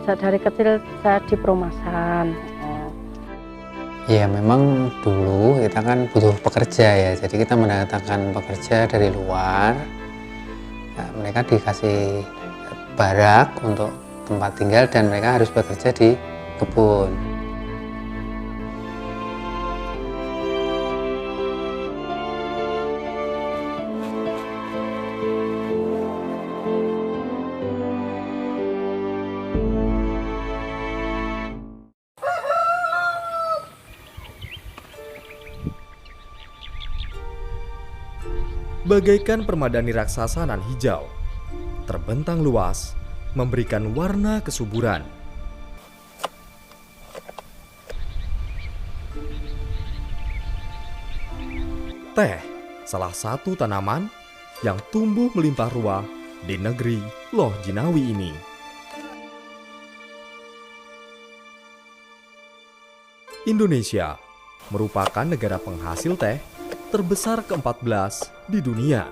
Dari kecil saya di perumahan. Ya memang dulu kita kan butuh pekerja ya, jadi kita mendatangkan pekerja dari luar. Nah, mereka dikasih barak untuk tempat tinggal dan mereka harus bekerja di kebun. Bagaikan permadani raksasa nan hijau, terbentang luas, memberikan warna kesuburan. Teh, salah satu tanaman yang tumbuh melimpah ruah di negeri Loh Jinawi ini. Indonesia merupakan negara penghasil teh terbesar ke-14 di dunia.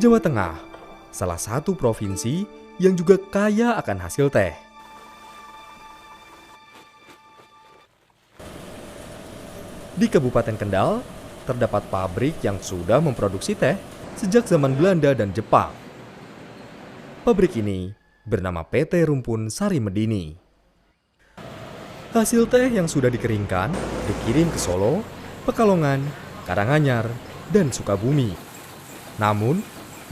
Jawa Tengah, salah satu provinsi yang juga kaya akan hasil teh. Di Kabupaten Kendal, terdapat pabrik yang sudah memproduksi teh sejak zaman Belanda dan Jepang. Pabrik ini bernama PT Rumpun Sari Medini. Hasil teh yang sudah dikeringkan dikirim ke Solo, Pekalongan, Karanganyar, dan Sukabumi. Namun,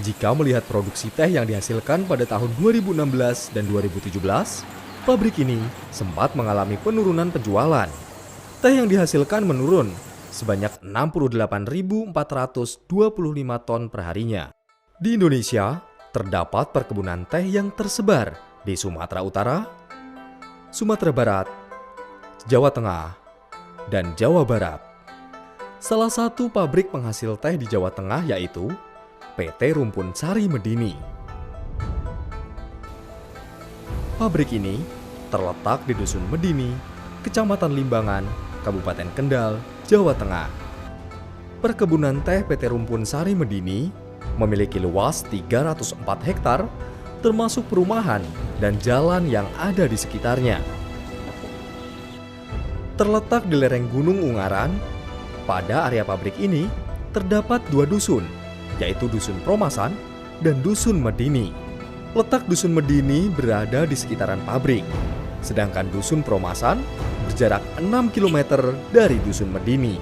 jika melihat produksi teh yang dihasilkan pada tahun 2016 dan 2017, pabrik ini sempat mengalami penurunan penjualan. Teh yang dihasilkan menurun sebanyak 68.425 ton per harinya. Di Indonesia, terdapat perkebunan teh yang tersebar di Sumatera Utara, Sumatera Barat, Jawa Tengah, dan Jawa Barat. Salah satu pabrik penghasil teh di Jawa Tengah yaitu PT Rumpun Sari Medini. Pabrik ini terletak di Dusun Medini, Kecamatan Limbangan, Kabupaten Kendal, Jawa Tengah. Perkebunan teh PT Rumpun Sari Medini memiliki luas 304 hektar, termasuk perumahan dan jalan yang ada di sekitarnya. Terletak di lereng Gunung Ungaran, pada area pabrik ini terdapat 2 dusun, yaitu Dusun Promasan dan Dusun Medini. Letak Dusun Medini berada di sekitaran pabrik, sedangkan Dusun Promasan berjarak 6 km dari Dusun Medini.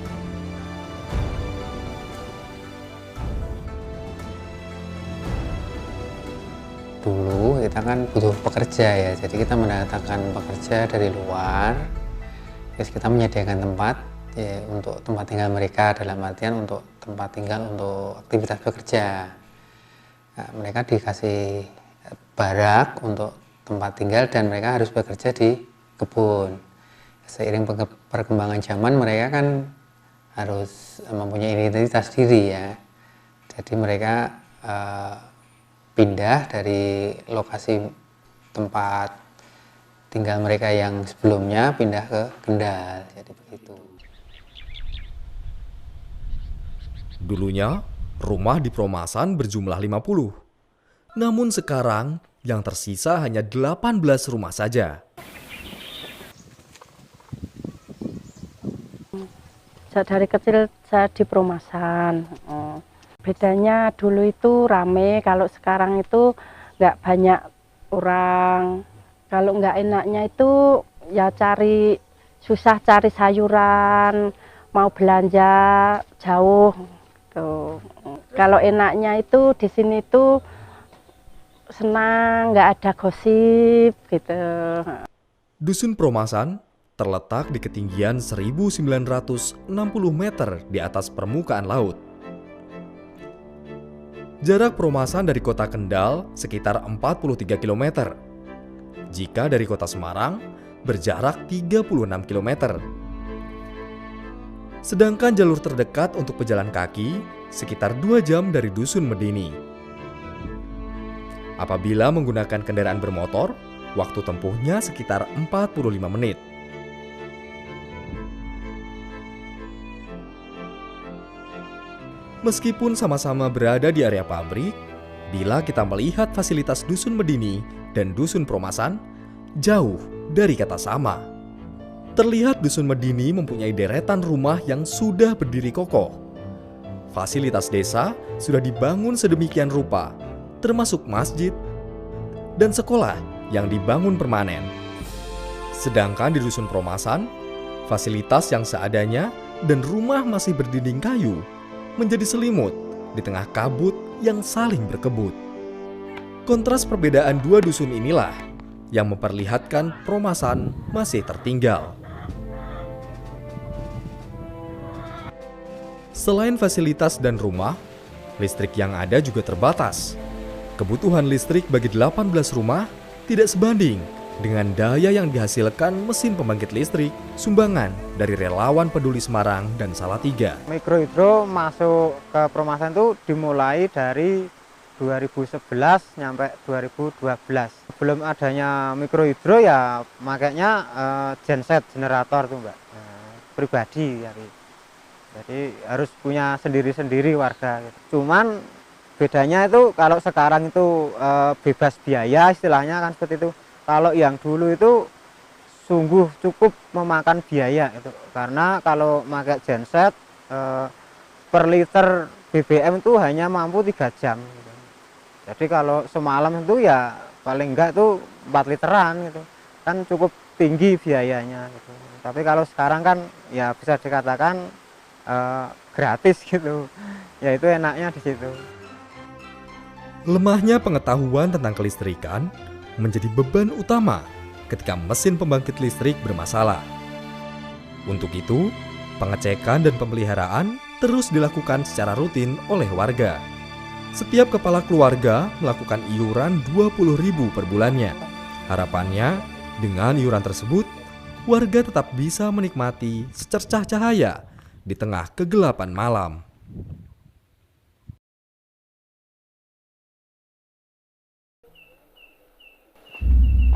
Dulu kita kan butuh pekerja ya, jadi kita mendatangkan pekerja dari luar, terus kita menyediakan tempat ya, untuk tempat tinggal mereka, dalam artian untuk tempat tinggal untuk aktivitas bekerja. Nah, mereka dikasih barak untuk tempat tinggal dan mereka harus bekerja di kebun. Seiring perkembangan zaman mereka kan harus mempunyai identitas diri ya. Jadi mereka pindah dari lokasi tempat tinggal mereka yang sebelumnya pindah ke Kendal, jadi begitu. Dulunya, rumah di Promasan berjumlah 50. Namun sekarang, yang tersisa hanya 18 rumah saja. Dari kecil saya di perumahan. Bedanya dulu itu rame, kalau sekarang itu nggak banyak orang. Kalau nggak enaknya itu ya susah cari sayuran, mau belanja jauh. Tuh. Kalau enaknya itu di sini tuh senang, nggak ada gosip gitu. Dusun Promasan terletak di ketinggian 1960 meter di atas permukaan laut. Jarak Perumasan dari kota Kendal sekitar 43 km. Jika dari kota Semarang, berjarak 36 km. Sedangkan jalur terdekat untuk pejalan kaki sekitar 2 jam dari Dusun Medini. Apabila menggunakan kendaraan bermotor, waktu tempuhnya sekitar 45 menit. Meskipun sama-sama berada di area pabrik, bila kita melihat fasilitas Dusun Medini dan Dusun Perumasan, jauh dari kata sama. Terlihat Dusun Medini mempunyai deretan rumah yang sudah berdiri kokoh. Fasilitas desa sudah dibangun sedemikian rupa, termasuk masjid dan sekolah yang dibangun permanen. Sedangkan di Dusun Perumasan, fasilitas yang seadanya dan rumah masih berdinding kayu menjadi selimut di tengah kabut yang saling berkebut. Kontras perbedaan dua dusun inilah yang memperlihatkan Perumasan masih tertinggal. Selain fasilitas dan rumah, listrik yang ada juga terbatas. Kebutuhan listrik bagi 18 rumah tidak sebanding dengan daya yang dihasilkan mesin pembangkit listrik sumbangan dari relawan Peduli Semarang dan Salatiga. Mikrohidro masuk ke Perumasan itu dimulai dari 2011 sampai 2012. Belum adanya mikrohidro ya makanya genset generator tuh Mbak, pribadi jadi harus punya sendiri-sendiri warga gitu. Cuman bedanya itu kalau sekarang itu bebas biaya istilahnya kan seperti itu. Kalau yang dulu itu sungguh cukup memakan biaya itu, karena kalau pakai genset per liter BBM itu hanya mampu 3 jam gitu. Jadi kalau semalam itu ya paling enggak itu 4 literan gitu, kan cukup tinggi biayanya gitu. Tapi kalau sekarang kan ya bisa dikatakan gratis gitu, ya itu enaknya di situ. Lemahnya pengetahuan tentang kelistrikan menjadi beban utama ketika mesin pembangkit listrik bermasalah. Untuk itu, pengecekan dan pemeliharaan terus dilakukan secara rutin oleh warga. Setiap kepala keluarga melakukan iuran 20.000 per bulannya. Harapannya, dengan iuran tersebut, warga tetap bisa menikmati secercah cahaya di tengah kegelapan malam.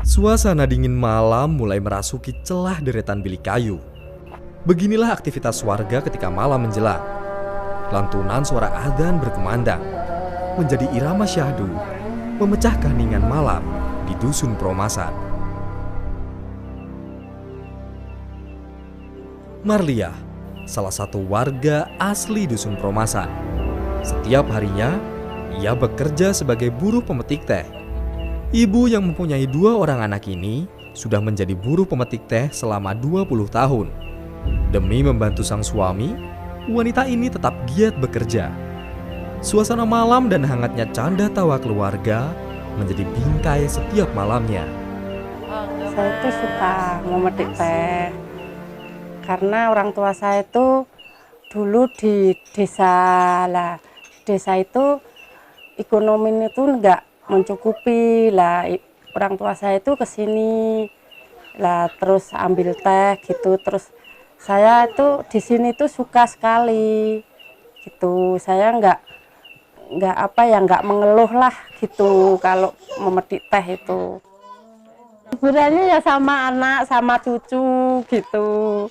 Suasana dingin malam mulai merasuki celah deretan bilik kayu. Beginilah aktivitas warga ketika malam menjelang. Lantunan suara adzan berkumandang, menjadi irama syahdu, memecah keheningan malam di Dusun Perumasan. Marlia, salah satu warga asli Dusun Perumasan. Setiap harinya, ia bekerja sebagai buruh pemetik teh. Ibu yang mempunyai 2 orang anak ini sudah menjadi buruh pemetik teh selama 20 tahun. Demi membantu sang suami, wanita ini tetap giat bekerja. Suasana malam dan hangatnya canda tawa keluarga menjadi bingkai setiap malamnya. Saya itu suka memetik teh karena orang tua saya itu dulu di desa lah. Desa itu ekonomi itu enggak mencukupi lah, orang tua saya itu kesini lah terus ambil teh gitu, terus saya itu di sini tuh suka sekali gitu. Saya nggak mengeluh lah gitu kalau memetik teh itu. Hiburannya ya sama anak sama cucu gitu.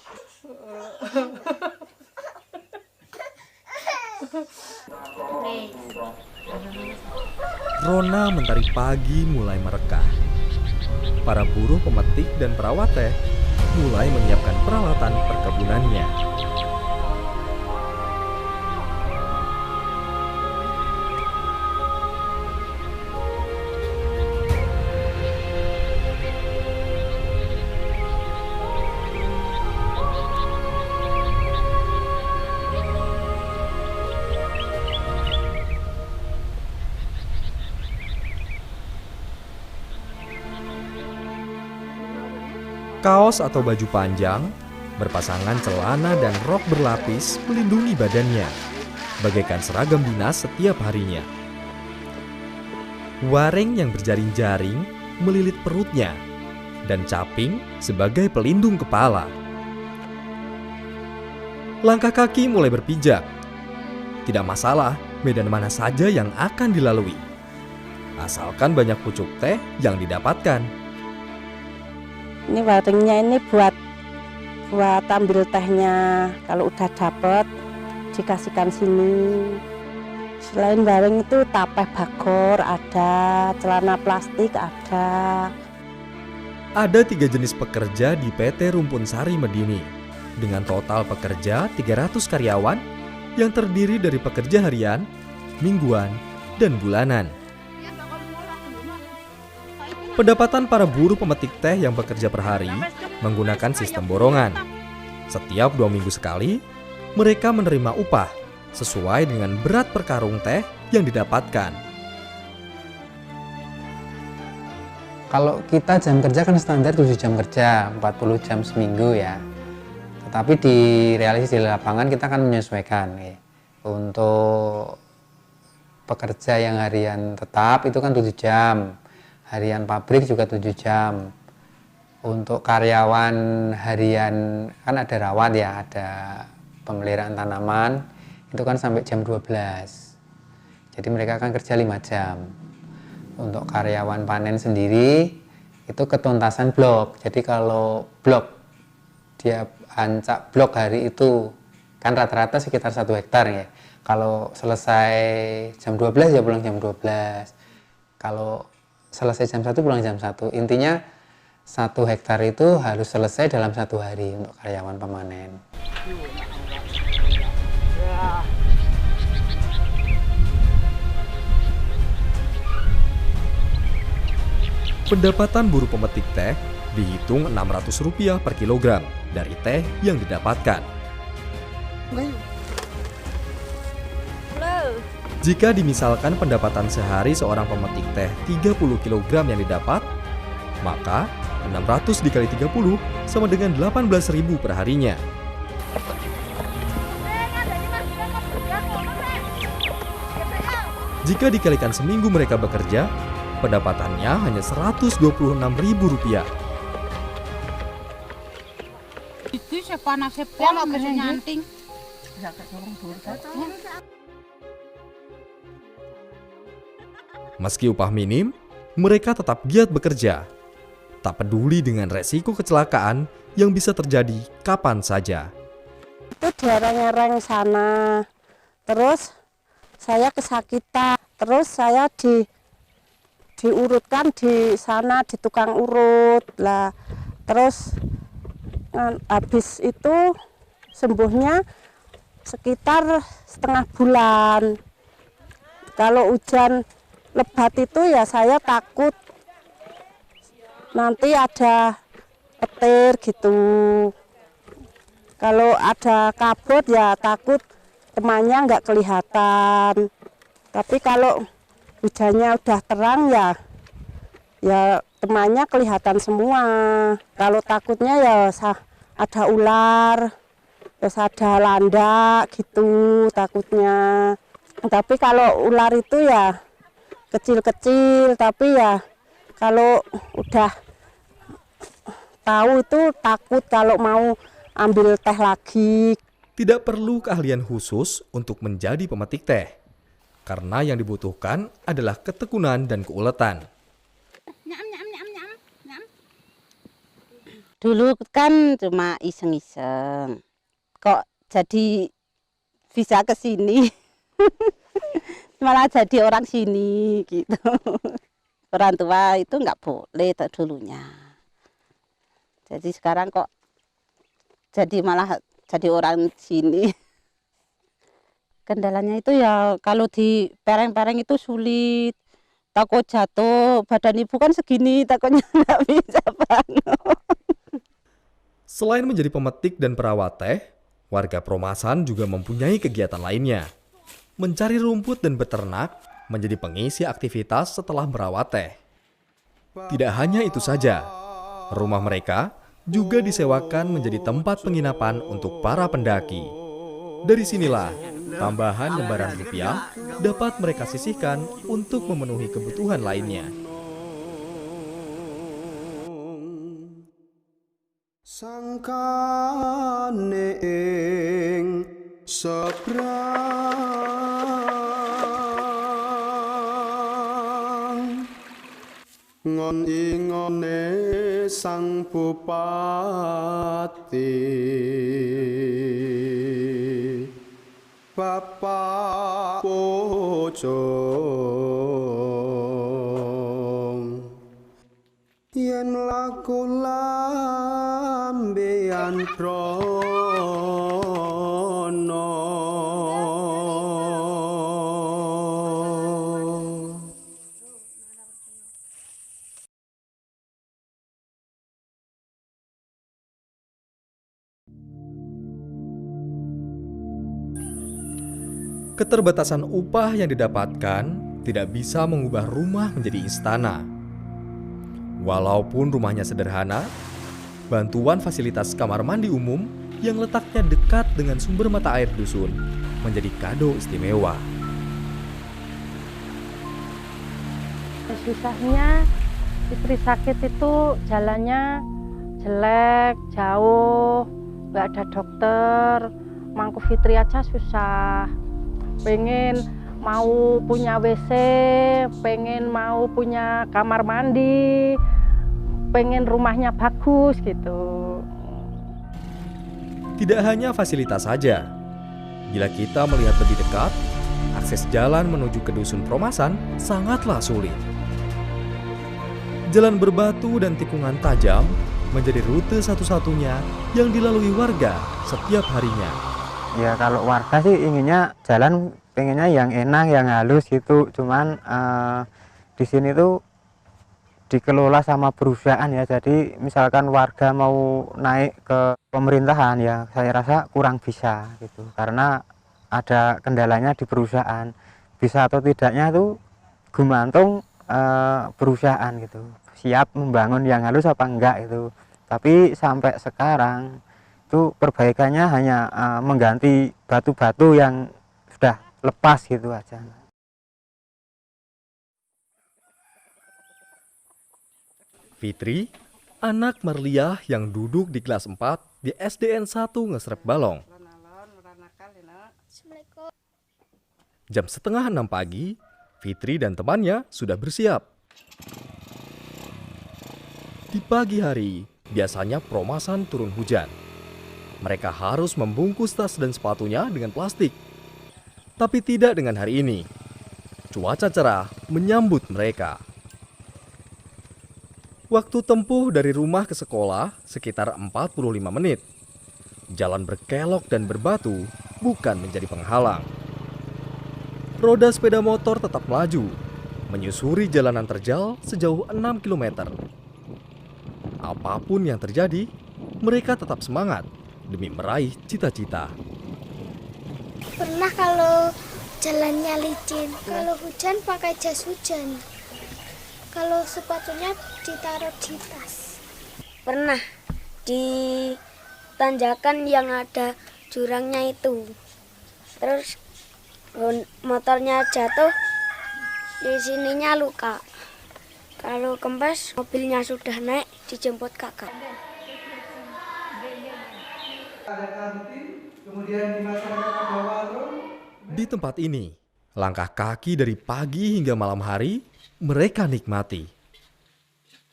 Rona mentari pagi mulai merekah. Para buruh pemetik dan perawat teh mulai menyiapkan peralatan perkebunannya. Kaos atau baju panjang, berpasangan celana dan rok berlapis melindungi badannya, bagaikan seragam dinas setiap harinya. Waring yang berjaring-jaring melilit perutnya, dan caping sebagai pelindung kepala. Langkah kaki mulai berpijak. Tidak masalah medan mana saja yang akan dilalui, asalkan banyak pucuk teh yang didapatkan. Ini waringnya ini buat ambil tehnya. Kalau udah dapet dikasihkan sini. Selain waring itu tapeh bagor ada, celana plastik ada. Ada 3 jenis pekerja di PT Rumpun Sari Medini dengan total pekerja 300 karyawan yang terdiri dari pekerja harian, mingguan, dan bulanan. Pendapatan para buruh pemetik teh yang bekerja per hari menggunakan sistem borongan. Setiap 2 minggu sekali, mereka menerima upah sesuai dengan berat per karung teh yang didapatkan. Kalau kita jam kerja kan standar 7 jam kerja, 40 jam seminggu ya. Tetapi di realisasi di lapangan kita akan menyesuaikan ya. Untuk pekerja yang harian tetap itu kan 7 jam, harian pabrik juga 7 jam. Untuk karyawan harian kan ada rawat ya, ada pemeliharaan tanaman, itu kan sampai jam 12. Jadi mereka akan kerja 5 jam. Untuk karyawan panen sendiri itu ketuntasan blok. Jadi kalau blok dia ancak blok hari itu kan rata-rata sekitar 1 hektar ya. Kalau selesai jam 12 ya pulang jam 12. Kalau selesai jam 1 pulang jam 1. Intinya 1 hektar itu harus selesai dalam 1 hari untuk karyawan pemanen. Pendapatan buruh pemetik teh dihitung Rp600 per kilogram dari teh yang didapatkan. Jika dimisalkan pendapatan sehari seorang pemetik teh 30 kg yang didapat, maka 600 dikali 30 sama dengan 18.000 per harinya. Jika dikalikan seminggu mereka bekerja, pendapatannya hanya Rp126.000. Itu sepanas sepol bisa nyanting. Meski upah minim, mereka tetap giat bekerja. Tak peduli dengan resiko kecelakaan yang bisa terjadi kapan saja. Itu diareng-areng sana. Terus saya kesakitan. Terus saya diurutkan di sana di tukang urut lah. Terus habis itu sembuhnya sekitar setengah bulan. Kalau hujan lebat itu ya saya takut nanti ada petir gitu. Kalau ada kabut ya takut temannya nggak kelihatan. Tapi kalau hujannya udah terang ya temannya kelihatan semua. Kalau takutnya ya ada ular, terus ada landak gitu takutnya. Tapi kalau ular itu ya kecil-kecil, tapi ya kalau udah tahu itu takut kalau mau ambil teh lagi. Tidak perlu keahlian khusus untuk menjadi pemetik teh, karena yang dibutuhkan adalah ketekunan dan keuletan. Dulu kan cuma iseng-iseng. Kok jadi bisa ke sini? Malah jadi orang sini gitu. Orang tua itu nggak boleh dulunya. Jadi sekarang kok jadi malah jadi orang sini. Kendalanya itu ya kalau di pereng-pereng itu sulit. Takut jatuh, badan ibu kan segini, takutnya nggak bisa bangun. Selain menjadi pemetik dan perawat teh, warga Peromasan juga mempunyai kegiatan lainnya. Mencari rumput dan beternak menjadi pengisi aktivitas setelah merawat teh. Tidak hanya itu saja, rumah mereka juga disewakan menjadi tempat penginapan untuk para pendaki. Dari sinilah Tambahan lembaran rupiah dapat mereka sisihkan untuk memenuhi kebutuhan lainnya. Sangkane ing sebrang ngon ingone sang bupati Bapak Pocong yen laku lambean prono. Keterbatasan upah yang didapatkan tidak bisa mengubah rumah menjadi istana. Walaupun rumahnya sederhana, bantuan fasilitas kamar mandi umum yang letaknya dekat dengan sumber mata air dusun menjadi kado istimewa. Susahnya istri sakit itu jalannya jelek, jauh, nggak ada dokter. Mangku Fitri aja susah. Pengen mau punya WC, pengen mau punya kamar mandi, pengen rumahnya bagus gitu. Tidak hanya fasilitas saja. Bila kita melihat lebih dekat, akses jalan menuju ke dusun Promasan sangatlah sulit. Jalan berbatu dan tikungan tajam menjadi rute satu-satunya yang dilalui warga setiap harinya. Ya kalau warga sih inginnya jalan pengennya yang enak, yang halus gitu. Cuman di sini tuh dikelola sama perusahaan ya. Jadi misalkan warga mau naik ke pemerintahan ya saya rasa kurang bisa gitu. Karena ada kendalanya di perusahaan. Bisa atau tidaknya tuh gumantung perusahaan gitu. Siap membangun yang halus apa enggak itu. Tapi sampai sekarang itu perbaikannya hanya mengganti batu-batu yang sudah lepas gitu aja. Fitri, anak Merliah yang duduk di kelas 4 di SDN 1 Ngesrep Balong. Jam setengah 6 pagi, Fitri dan temannya sudah bersiap. Di pagi hari, biasanya Promasan turun hujan. Mereka harus membungkus tas dan sepatunya dengan plastik. Tapi tidak dengan hari ini. Cuaca cerah menyambut mereka. Waktu tempuh dari rumah ke sekolah sekitar 45 menit. Jalan berkelok dan berbatu bukan menjadi penghalang. Roda sepeda motor tetap melaju, menyusuri jalanan terjal sejauh 6 km. Apapun yang terjadi, mereka tetap semangat demi meraih cita-cita. Pernah kalau jalannya licin, kalau hujan pakai jas hujan, kalau sepatunya ditaruh di tas. Pernah di tanjakan yang ada jurangnya itu, terus motornya jatuh, di sininya luka. Kalau kempes mobilnya sudah naik, dijemput kakak. Di tempat ini, langkah kaki dari pagi hingga malam hari mereka nikmati.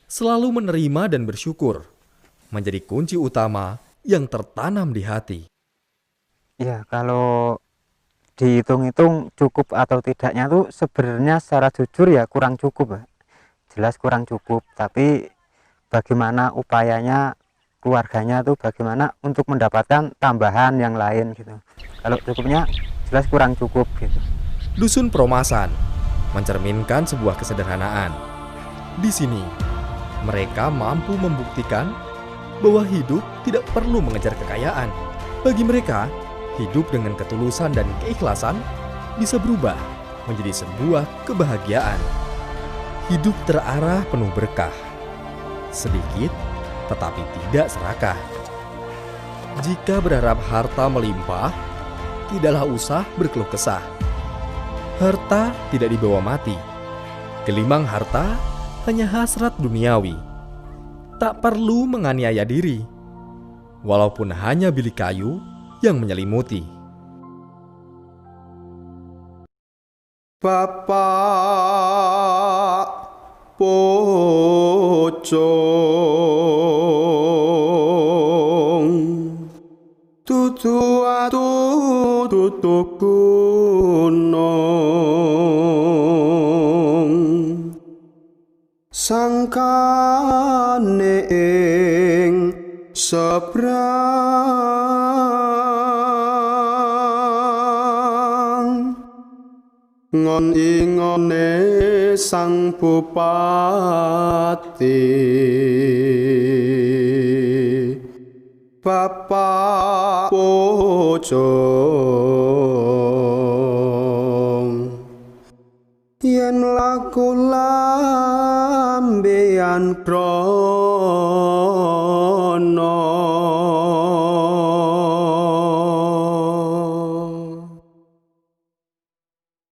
Selalu menerima dan bersyukur menjadi kunci utama yang tertanam di hati. Ya kalau dihitung-hitung cukup atau tidaknya tuh sebenarnya secara jujur ya kurang cukup, jelas kurang cukup. Tapi bagaimana upayanya keluarganya tuh bagaimana untuk mendapatkan tambahan yang lain gitu. Kalau cukupnya jelas kurang cukup gitu. Dusun Promasan mencerminkan sebuah kesederhanaan. Di sini, mereka mampu membuktikan bahwa hidup tidak perlu mengejar kekayaan. Bagi mereka, hidup dengan ketulusan dan keikhlasan bisa berubah menjadi sebuah kebahagiaan. Hidup terarah penuh berkah. Sedikit, tetapi tidak serakah. Jika berharap harta melimpah, tidaklah usah berkeluh kesah. Harta tidak dibawa mati. Gelimang harta hanya hasrat duniawi. Tak perlu menganiaya diri, walaupun hanya bilik kayu yang menyelimuti. Bapak pocong dudu atu dudu gunung sangkane ing sebrang ngon ingone sang bupati Bapak pocong